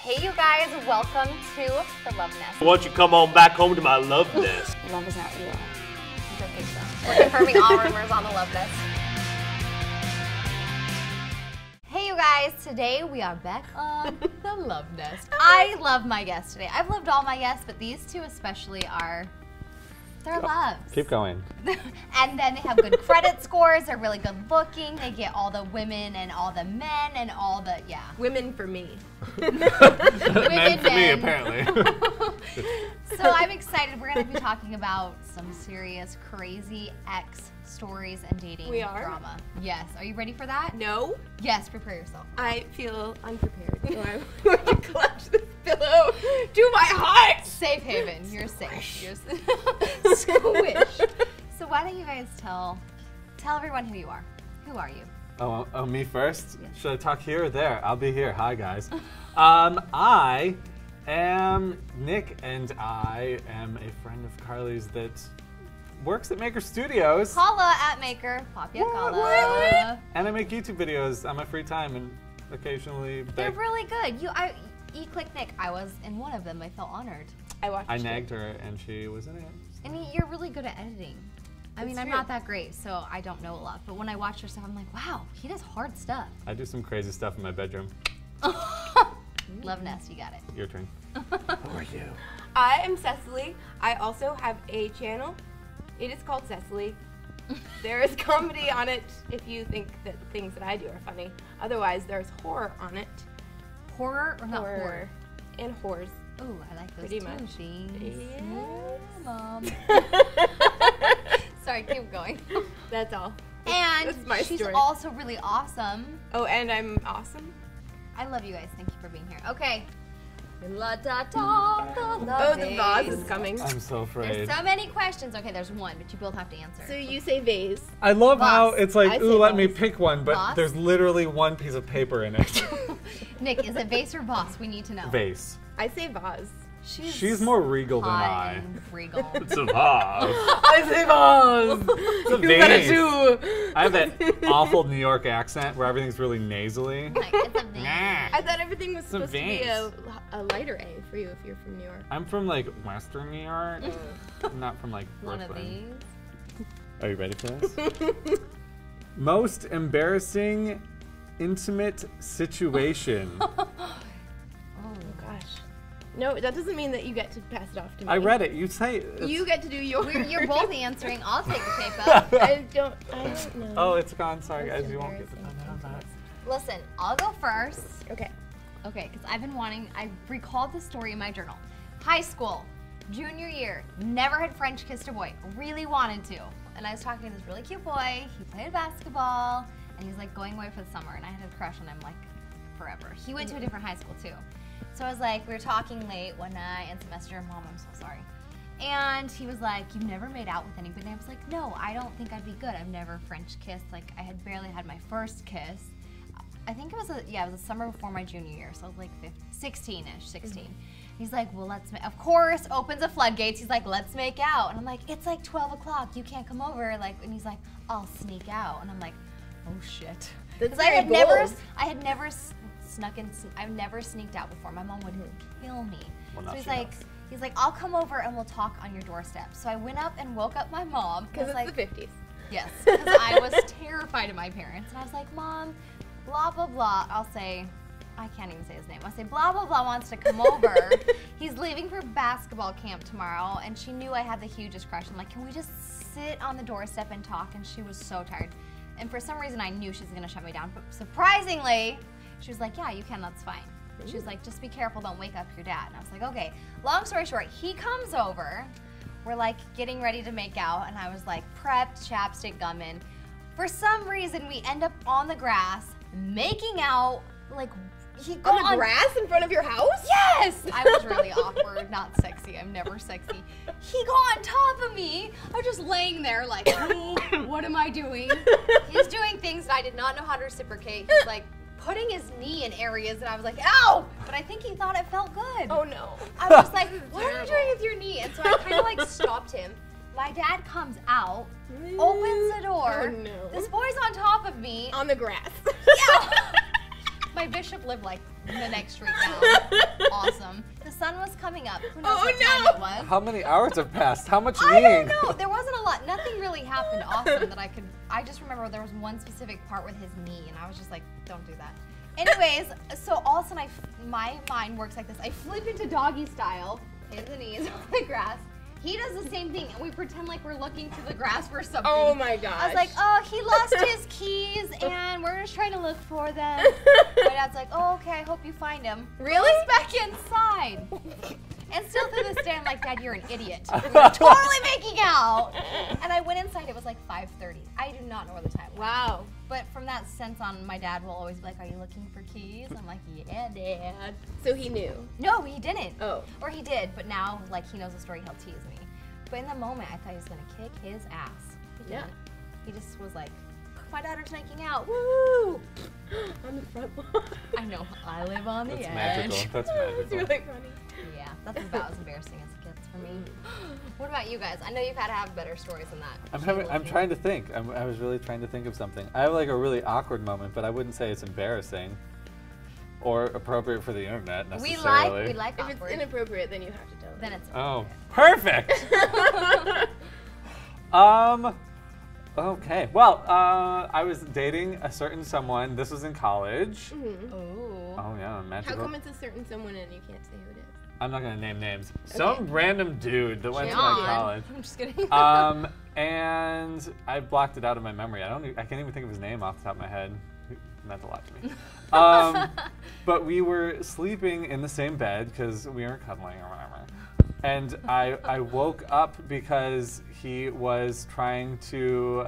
Hey you guys, welcome to the Love Nest. Why don't you come on back home to my love nest? Love is not real. I don't think so. We're confirming all rumors on the Love Nest. Hey you guys, today we are back on the Love Nest. I love my guests today. I've loved all my guests, but these two especially are their loves. Keep going. And then they have good credit scores, they're really good looking, they get all the women and all the men and all the, yeah. Women for me. Women, Men for me, apparently. So I'm excited. We're going to be talking about some serious, crazy ex stories and dating drama. Yes. Are you ready for that? No. Yes, prepare yourself. I feel unprepared. So I'm going to clutch this pillow to my heart. Safe haven. You're safe. You're squish. So why don't you guys tell everyone who you are. Who are you? Oh, me first? Yes. Should I talk here or there? I'll be here. Hi, guys. I am Nick, and I am a friend of Carlie's that works at Maker Studios. Paula at Maker. Papia Paula. And I make YouTube videos on my free time and occasionally They're really good. eClickNick. I was in one of them. I felt honored. I nagged her and she was in it. I mean, you're really good at editing. I mean, I'm not that great, so I don't know a lot. But when I watch your stuff, I'm like, wow, he does hard stuff. I do some crazy stuff in my bedroom. Love Nest, you got it. Your turn. Who are you? I am Ceciley. I also have a channel. It is called Ceciley. There is comedy on it if you think that the things that I do are funny. Otherwise, there's horror on it. Horror or not horror? And whores. Ooh, I like those Pretty too. much. Yeah, Mom. Sorry, keep going. That's all. And That's my she's story. also really awesome. Oh, and I'm awesome. I love you guys. Thank you for being here. Okay. Oh, the vase is coming. I'm so afraid. There's so many questions. Okay, there's one, but you both have to answer. So you say vase. I love how Vase. it's like, I ooh, say let me vase. pick one, but Vase? there's literally one piece of paper in it. Nick, is it vase or boss? We need to know. Vase. I say vase. She's more regal than hot I. and regal. It's a vase. I say vase. It's a vase. I have that awful New York accent where everything's really nasally. Like, it's a vase. I thought everything was supposed to be vase. a lighter A for you if you're from New York. I'm from like Western New York. I'm not from like One of Brooklyn. these. Are you ready for this? Most embarrassing intimate situation. Oh gosh. No, that doesn't mean that you get to pass it off to me. I read it. You say it's, You get to do your. You're both answering. I'll take the paper. I don't know. Oh, it's gone. Sorry, Most guys. You won't get the embarrassing back. Listen, I'll go first. Okay. Okay, because I've been I recalled the story in my journal. High school, junior year, never had French kissed a boy. Really wanted to. And I was talking to this really cute boy. He played basketball, and he was like going away for the summer, and I had a crush on him like forever. He went to a different high school too. So I was like, we were talking late one night, and some messenger, Mom, I'm so sorry. And he was like, you've never made out with anybody? And I was like, no, I don't think I'd be good. I've never French kissed. Like, I had barely had my first kiss. I think it was a summer before my junior year, so I was like 16-ish, 16. He's like, well, of course, opens the floodgates. He's like, let's make out. And I'm like, it's like 12 o'clock. You can't come over. Like, and he's like, I'll sneak out. And I'm like, oh shit. That's Because I had never sneaked out before. My mom would kill me. Well, So now he's she like, knows. I'll come over and we'll talk on your doorstep. So I went up and woke up my mom. Because it's like, the 50s. yes, because I was terrified of my parents. And I was like, Mom, blah, blah, blah. I can't even say his name. I'll say, blah, blah, blah wants to come over. He's leaving for basketball camp tomorrow. And she knew I had the hugest crush. I'm like, can we just sit on the doorstep and talk? And she was so tired. And for some reason, I knew she was going to shut me down. But surprisingly, she was like, yeah, you can, that's fine. She was like, just be careful, don't wake up your dad. And I was like, okay. Long story short, he comes over. We're like getting ready to make out. And I was like, prepped, chapstick, gum in. For some reason, we end up on the grass, making out, like, On the grass in front of your house? Yes! I was really awkward, not sexy. I'm never sexy. He got on top of me. I was just laying there like, oh, what am I doing? He's doing things that I did not know how to reciprocate. He's like putting his knee in areas that I was like, ow! But I think he thought it felt good. Oh no. I was just like, what are you doing with your knee? And so I kind of like stopped him. My dad comes out, opens the door. Oh no. This boy's on top of me. On the grass. Yeah. My bishop lived like in the next street down. coming up. Who knows Oh, what no. time it was? How many hours have passed? How much I don't kneeing? know. There wasn't a lot. Nothing really happened awesome that I just remember there was one specific part with his knee, and I was just like, don't do that. Anyways, so all of a sudden my mind works like this. I flip into doggy style, hands and knees on the grass. He does the same thing, and we pretend like we're looking to the grass for something. Oh my gosh. I was like, oh, he lost his keys, and we're just trying to look for them. My dad's like, oh, okay, I hope you find him. Really? Pull us back inside. And still to this day, I'm like, Dad, you're an idiot. We're totally making out. And I went inside, it was like 5:30. I do not know where the time was. Wow. But from that sense on, my dad will always be like, are you looking for keys? I'm like, yeah, Dad. So he knew. No, he didn't. Oh. Or he did, but now, like, he knows the story, he'll tease me. But in the moment, I thought he was gonna kick his ass. He Yeah. didn't. He just was like, my daughter's making out, woo! On the front lawn. I know, I live on the That's edge. magical. That's magical. It's really funny. Yeah, that's about as embarrassing as it gets for me. What about you guys? I know you've had to have better stories than that. I'm trying to think. I was really trying to think of something. I have like a really awkward moment, but I wouldn't say it's embarrassing or appropriate for the internet We necessarily. like If it's awkward. inappropriate, then you have to tell Then them. it's Oh, perfect. Okay. Well, I was dating a certain someone. This was in college. Ooh. Oh yeah, How magical. come it's a certain someone and you can't say who it is? I'm not gonna name names. Some random dude that went to John. my college. I'm just kidding. And I blocked it out of my memory. I can't even think of his name off the top of my head. It meant a lot to me. But we were sleeping in the same bed because we weren't cuddling or whatever. And I woke up because he was trying to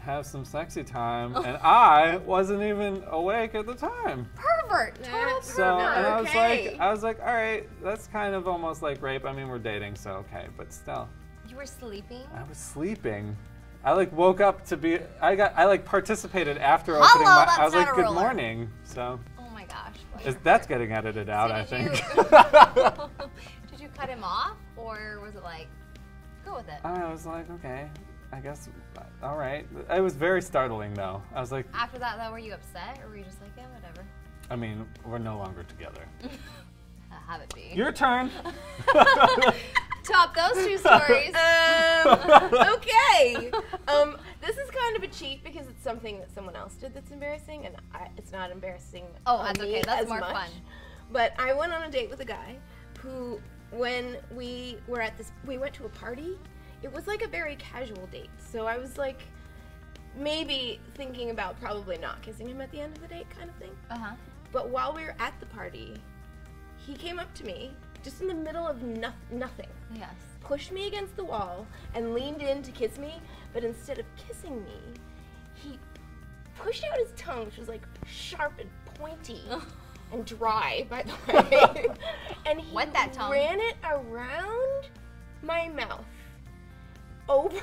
have some sexy time, and I wasn't even awake at the time. Pervert. Total That's So, and Okay. I was like, all right, that's kind of almost like rape. I mean, we're dating, so okay, but still. You were sleeping? I was sleeping. I like woke up to be. I like participated after Hello, opening my. that's I was not like, a good ruler. morning. So Oh my gosh. that's getting edited out, I did think. Did you cut him off, or was it like, go with it? I was like, okay, I guess. All right. It was very startling, though. I was like, After that, though, were you upset, or were you just like, yeah, whatever? I mean, we're no longer together. Have it be. Your turn. Top those two stories. Okay. This is kind of a cheat because it's something that someone else did that's embarrassing, and it's not embarrassing. Oh, on that's me okay. That's as more much. fun. But I went on a date with a guy who, when we were at we went to a party. It was like a very casual date, so I was like, maybe thinking about probably not kissing him at the end of the date, kind of thing. But while we were at the party, he came up to me, just in the middle of nothing. Yes. Pushed me against the wall and leaned in to kiss me, but instead of kissing me, he pushed out his tongue, which was like sharp and pointy and dry, by the way. And he Wet that tongue. ran it around my mouth. Over.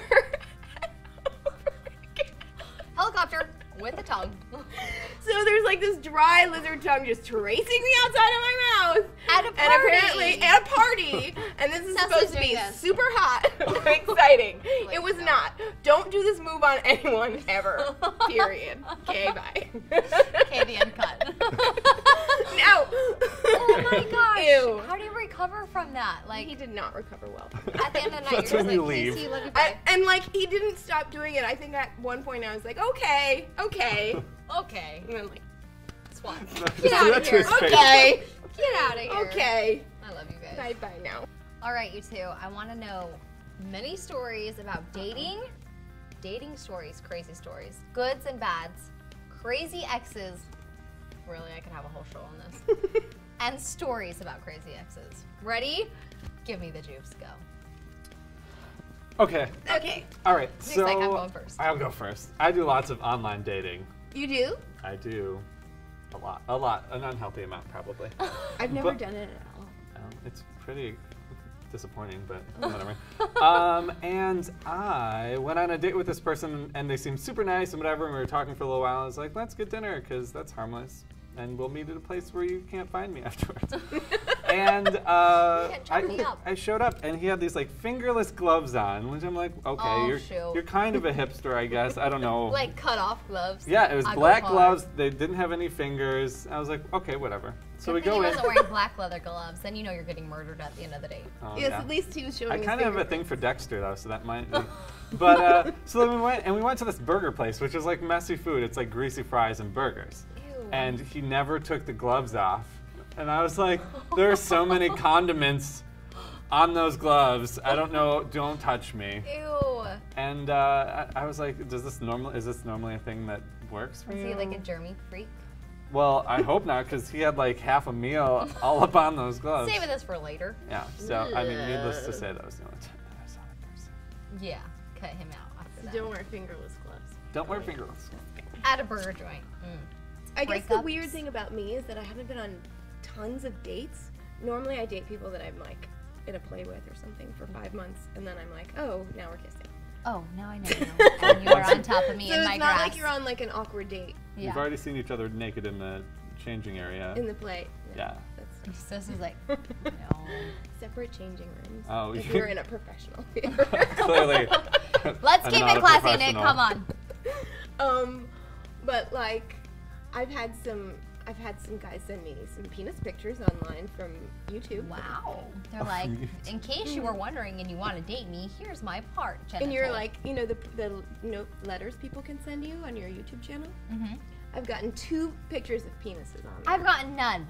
Helicopter with the tongue. So there's like this dry lizard tongue just tracing the outside of my mouth. At a And party. apparently at a party. And this is Cecil's supposed to doing be this. super hot and exciting. Like, It was no. not. Don't do this move on anyone ever. Period. Okay, bye. Okay, the end cut. No. Oh my gosh. Ew. How do you recover from that? Like, He did not recover well. at the end of the night, That's you're when just you like, leave. Casey, love you, bye. And like he didn't stop doing it. I think at one point I was like, okay. Okay. And then like, Swat. Get out of here. okay. Get out of here. Okay. I love you guys. Bye now. All right, you two. I want to know many stories about dating stories, crazy stories, goods and bads, crazy exes. Really, I could have a whole show on this. And stories about crazy exes. Ready? Give me the juice. Go. Okay. Okay. All right. Looks So like I'm going first. I'll go first. I do lots of online dating. You do? I do a lot, an unhealthy amount probably. I've never But- done it at all. It's pretty disappointing, but whatever. And I went on a date with this person, and they seemed super nice and whatever. And we were talking for a little while. I was like, "Let's get dinner, because that's harmless, and we'll meet at a place where you can't find me afterwards." And chop me up. I showed up, and he had these like fingerless gloves on, which I'm like, okay, Oh, you're kind of a hipster, I guess. I don't know. Like cut off gloves. Yeah, it was I go black hard. gloves. They didn't have any fingers. I was like, okay, whatever. So Good we thing go he in. wasn't wearing black leather gloves. Then you know you're getting murdered at the end of the day. Oh, Yes, yeah. at least he was showing I his kind of have a fingerprints. thing for Dexter though, so that might be. But so then we went to this burger place, which is like messy food. It's like greasy fries and burgers. Ew. And he never took the gloves off. And I was like, there are so many condiments on those gloves. I don't know. Don't touch me. Ew. And I was like, is this normally a thing that works for Is you? he like a germy freak? Well, I hope not, because he had like half a meal all up on those gloves. Saving this for later. Yeah. So I mean, needless to say, that was the only time that I saw that person. Yeah. Cut him out after that. Don't wear fingerless gloves. Don't wear fingerless. At a burger joint. I guess the Breakups? weird thing about me is that I haven't been on tons of dates. Normally I date people that I'm like in a play with or something for 5 months, and then I'm like, oh, now we're kissing. Oh, now I know you. And you were on top of me So in it's my not grass. like you're on like an awkward date Yeah. We've already seen each other naked in the changing area. in the play. No, Yeah. That's So this is like, no. separate changing rooms. Oh, if you- you're in a professional theater. Clearly. Let's I'm keep not it a classy, Nick. professional. Come on. But like, I've had some guys send me some penis pictures online from YouTube. Wow. They're like, in case you were wondering and you want to date me, here's my part. And you're genital. like, you know, the note letters people can send you on your YouTube channel. Mhm. I've gotten 2 pictures of penises on there. I've gotten none.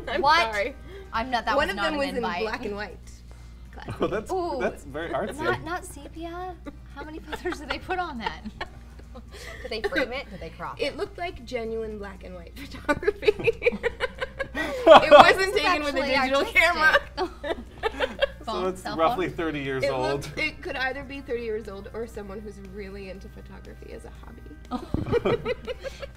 I'm What? sorry. I'm not. That One was of not them an was in invite. black and white. Classic. Oh, that's Ooh. very artsy. Not sepia. How many filters did they put on that? Did they frame it? Did they crop it? It looked like genuine black and white photography. It wasn't taken with a Sexually digital camera. So it's Cell roughly phone? 30 years old. It could either be 30 years old or someone who's really into photography as a hobby.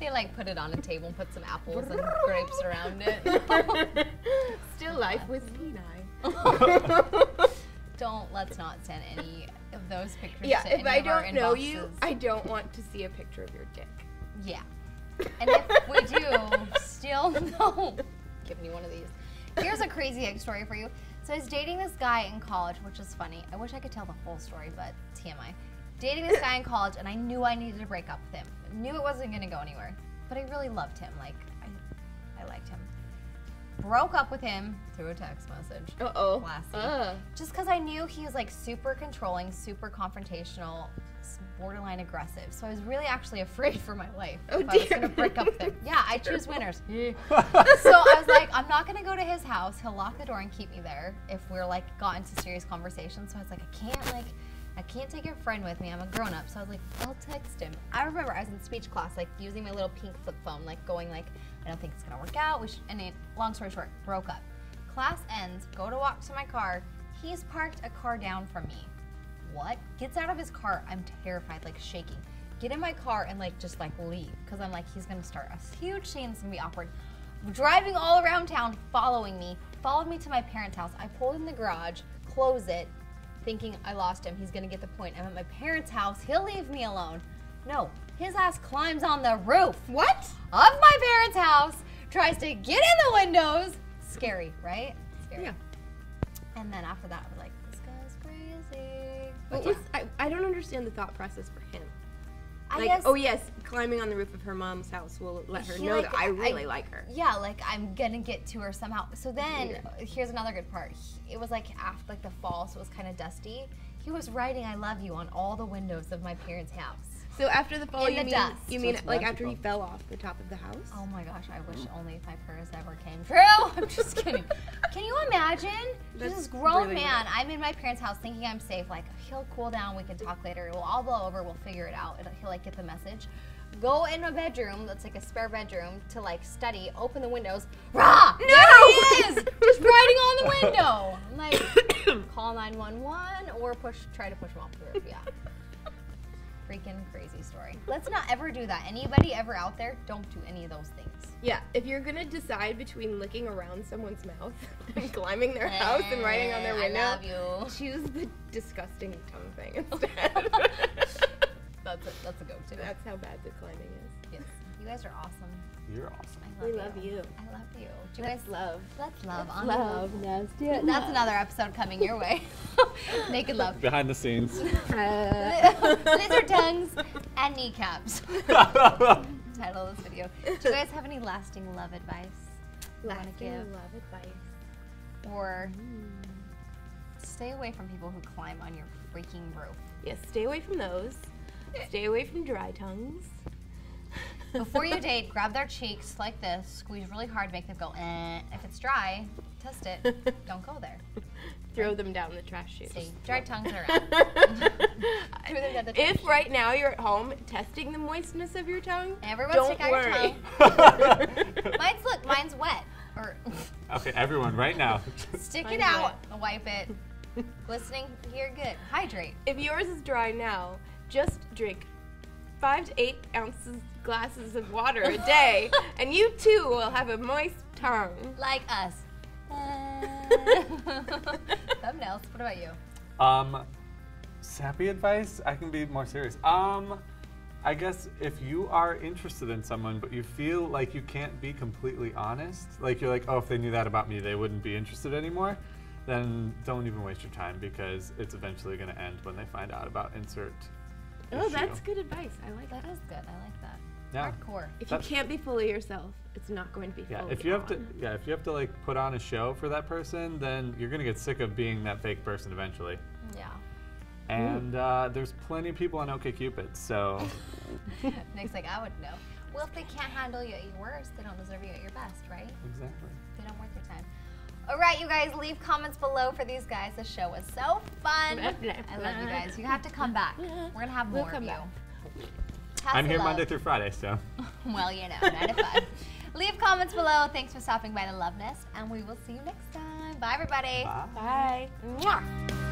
They like put it on a table and put some apples and grapes around it. Still life with Kenai. Let's not send any of those pictures Yeah, to if any I of our don't know inboxes. you, I don't want to see a picture of your dick. Yeah. And if we do, still no. Give me one of these. Here's a crazy story for you. So I was dating this guy in college, which is funny. I wish I could tell the whole story, but TMI. Dating this guy in college, and I knew I needed to break up with him. I knew it wasn't going to go anywhere, but I really loved him. Like, I liked him. Broke up with him through a text message. Uh-oh. Classy. Just because I knew he was like super controlling, super confrontational, borderline aggressive. So I was really actually afraid for my life. Oh, if I was dear. gonna break up with him. Yeah, I choose winners. So I was like, I'm not gonna go to his house. He'll lock the door and keep me there if we're like got into serious conversation. So I was like, I can't take your friend with me. I'm a grown up. So I was like, I'll text him. I remember I was in speech class, like using my little pink flip phone, like going like, I don't think it's gonna work out. Long story short, broke up. Class ends, go to walk to my car. He's parked a car down from me. What? Gets out of his car. I'm terrified, like shaking. Get in my car and like just like leave. Cause I'm like, he's gonna start a huge scene, it's gonna be awkward. Driving all around town, following me, followed me to my parents' house. I pulled in the garage, close it, thinking I lost him. He's gonna get the point. I'm at my parents' house, he'll leave me alone. No, his ass climbs on the roof. What? Of my parents' house, tries to get in the windows. Scary, right? Scary. Yeah. And then after that, I was like, this guy's crazy. What But was, I don't understand the thought process for him. I Like, guess, oh yes, climbing on the roof of her mom's house will let her He, know like, that I really like her. Yeah, like I'm gonna get to her somehow. So then, here's another good part. It was like after like the fall, so it was kind of dusty. He was writing "I love you" on all the windows of my parents' house. So after the fall, In you the mean dust. you mean That's like after he magical. fell off the top of the house? Oh my gosh, I wish only my prayers ever came true. I'm just kidding. Can you imagine? That's This grown really man, nice. I'm in my parents' house thinking I'm safe, like he'll cool down, we can talk later, we'll all blow over, we'll figure it out, he'll like get the message. Go in a bedroom, that's like a spare bedroom, to like study, open the windows, rah! No! There he is! Just writing on the window. I'm like, call 911 or try to push him off the roof, yeah. Freaking crazy story. Let's not ever do that. Anybody ever out there, don't do any of those things. Yeah, if you're gonna decide between licking around someone's mouth and climbing their house and writing on their window, I love you. choose the disgusting tongue thing instead. That's a go-to. That's how bad the climbing is. Yes. You guys are awesome. You're awesome. We love you. I love you. Do you guys Love. Let's love. Let's On love. the Let's do it. That's another episode coming your way. Naked love. Behind the scenes. Lizard tongues and kneecaps. Title of this video. Do you guys have any lasting love advice you want to Lasting give? love advice. Or stay away from people who climb on your freaking roof. Yes, stay away from those. Stay away from dry tongues. Before you date, grab their cheeks like this, squeeze really hard, make them go eh. If it's dry, test it. Don't go there. Throw them down the trash chute. See, dry tongues are out. Throw them down the trash If chute. right now you're at home testing the moistness of your tongue, Everyone don't stick out your worry. tongue. Mine's wet. Or Okay, everyone, right now. stick it Mine's out, wipe it. Listening, you're good. Hydrate. If yours is dry now, just drink 5 to 8 ounces glasses of water a day, and you too will have a moist tongue. Like us. Thumbnails. What about you? Sappy advice? I can be more serious. I guess if you are interested in someone, but you feel like you can't be completely honest, like you're like, oh, if they knew that about me, they wouldn't be interested anymore, then don't even waste your time because it's eventually going to end when they find out about insert Oh, issue. that's good advice. I like that. That is good. I like that. Yeah. Hardcore. If you can't be fully yourself, it's not going to be Yeah, fully if you have to, on. if you have to like put on a show for that person, then you're gonna get sick of being that fake person eventually. Yeah. And there's plenty of people on OkCupid, so Nick's like, I would know. Well, if they can't handle you at your worst, they don't deserve you at your best, right? exactly. They don't worth your time. All right, you guys, leave comments below for these guys. The show was so fun. Blah, blah, I love you blah. guys. You have to come back. We're gonna have We'll more come of you. back. I'm here Love. Monday through Friday, so. Well, you know, 9 to 5. Leave comments below. Thanks for stopping by the Love Nest, and we will see you next time. Bye, everybody. Bye. Bye. Mwah.